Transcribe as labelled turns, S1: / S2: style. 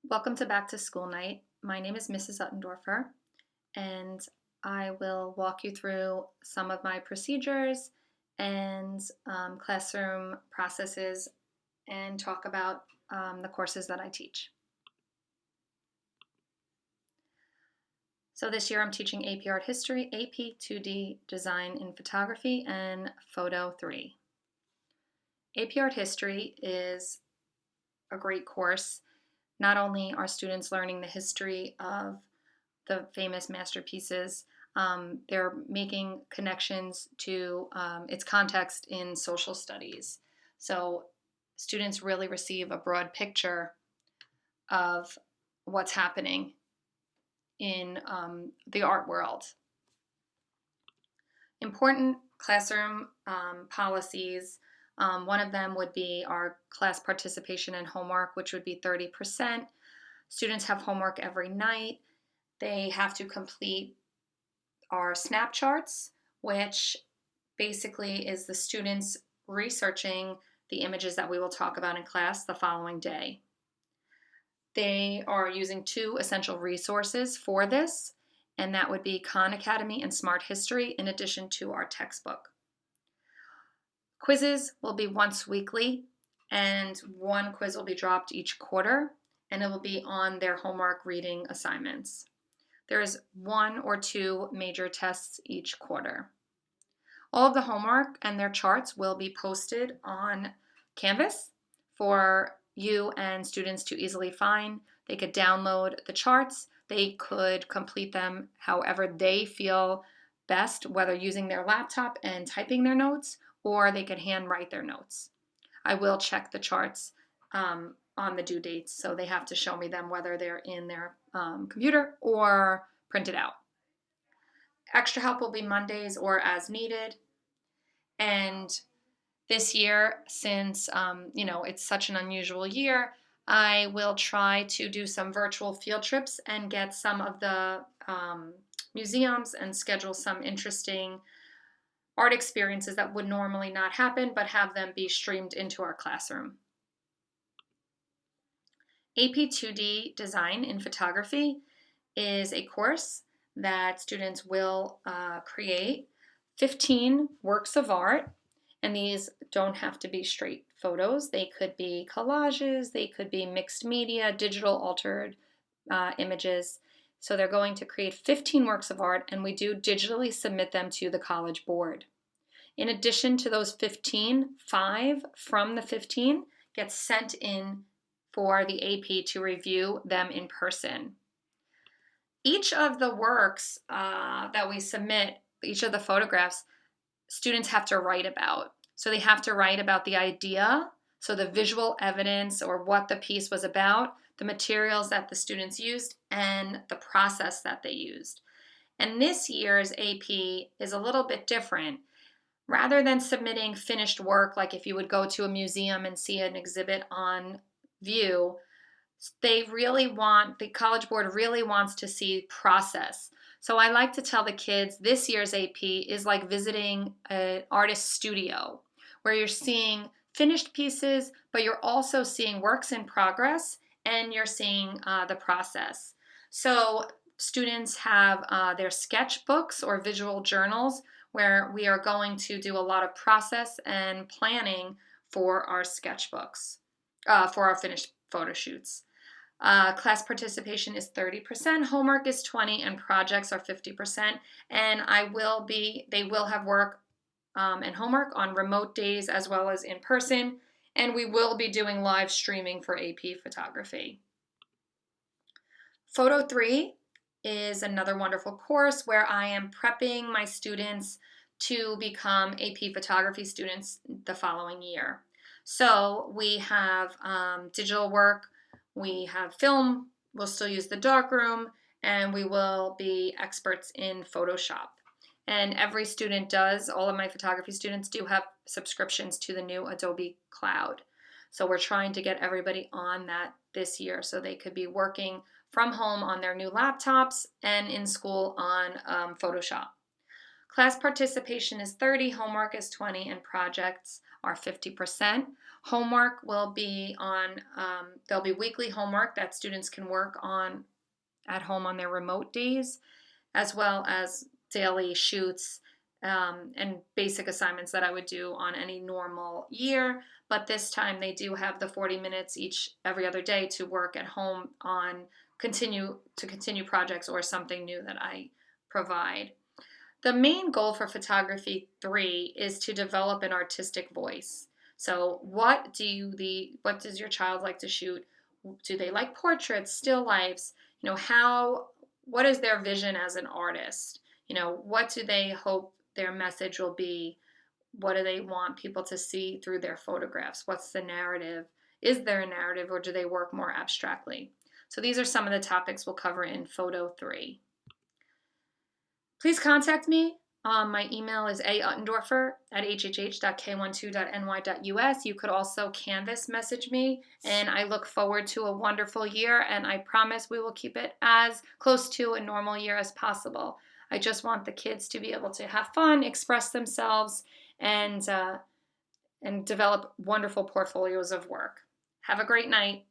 S1: Welcome to Back to School Night. My name is Mrs. Uttendorfer, and I will walk you through some of my procedures and classroom processes and talk about the courses that I teach. So this year I'm teaching AP Art History, AP 2D Design in Photography, and Photo 3. AP Art History is a great course. Not only are students learning the history of the famous masterpieces, they're making connections to its context in social studies. So students really receive a broad picture of what's happening in the art world. Important classroom policies. One of them would be our class participation and homework, which would be 30%. Students have homework every night. They have to complete our snap charts, which basically is the students researching the images that we will talk about in class the following day. They are using two essential resources for this, and that would be Khan Academy and Smart History, in addition to our textbook. Quizzes will be once weekly, and one quiz will be dropped each quarter, and it will be on their homework reading assignments. There is one or two major tests each quarter. All of the homework and their charts will be posted on Canvas for you and students to easily find. They could download the charts. They could complete them however they feel best, whether using their laptop and typing their notes, or they could handwrite their notes. I will check the charts on the due dates, so they have to show me them whether they're in their computer or printed out. Extra help will be Mondays or as needed. And this year, since it's such an unusual year, I will try to do some virtual field trips and get some of the museums and schedule some interesting art experiences that would normally not happen, but have them be streamed into our classroom. AP 2D Design in Photography is a course that students will create 15 works of art, and these don't have to be straight photos. They could be collages, they could be mixed media, digital altered images. So they're going to create 15 works of art, and we do digitally submit them to the College Board. In addition to those 15, 5 from the 15 get sent in for the AP to review them in person. Each of the works that we submit, each of the photographs, students have to write about. So they have to write about the idea, so the visual evidence or what the piece was about, the materials that the students used, and the process that they used. And this year's AP is a little bit different. Rather than submitting finished work, like if you would go to a museum and see an exhibit on view, the College Board really wants to see process. So I like to tell the kids this year's AP is like visiting an artist's studio where you're seeing finished pieces, but you're also seeing works in progress and you're seeing the process. So students have their sketchbooks or visual journals where we are going to do a lot of process and planning for our sketchbooks, for our finished photo shoots. Class participation is 30%, homework is 20%, and projects are 50%. And they will have work and homework on remote days as well as in person. And we will be doing live streaming for AP photography. Photo 3 is another wonderful course where I am prepping my students to become AP photography students the following year. So we have digital work, we have film, we'll still use the darkroom, and we will be experts in Photoshop. And every student does, all of my photography students do have subscriptions to the new Adobe Cloud. So we're trying to get everybody on that this year so they could be working from home on their new laptops and in school on Photoshop. Class participation is 30, homework is 20, and projects are 50%. Homework will be on, there'll be weekly homework that students can work on at home on their remote days, as well as daily shoots and basic assignments that I would do on any normal year. But this time they do have the 40 minutes every other day to work at home on continue projects or something new that I provide. The main goal for photography 3 is to develop an artistic voice. So what does your child like to shoot? Do they like portraits, still lifes? What is their vision as an artist? What do they hope their message will be? What do they want people to see through their photographs? What's the narrative? Is there a narrative, or do they work more abstractly? So these are some of the topics we'll cover in Photo 3. Please contact me. My email is auttendorfer@hhh.k12.ny.us. You could also Canvas message me, and I look forward to a wonderful year, and I promise we will keep it as close to a normal year as possible. I just want the kids to be able to have fun, express themselves, and develop wonderful portfolios of work. Have a great night.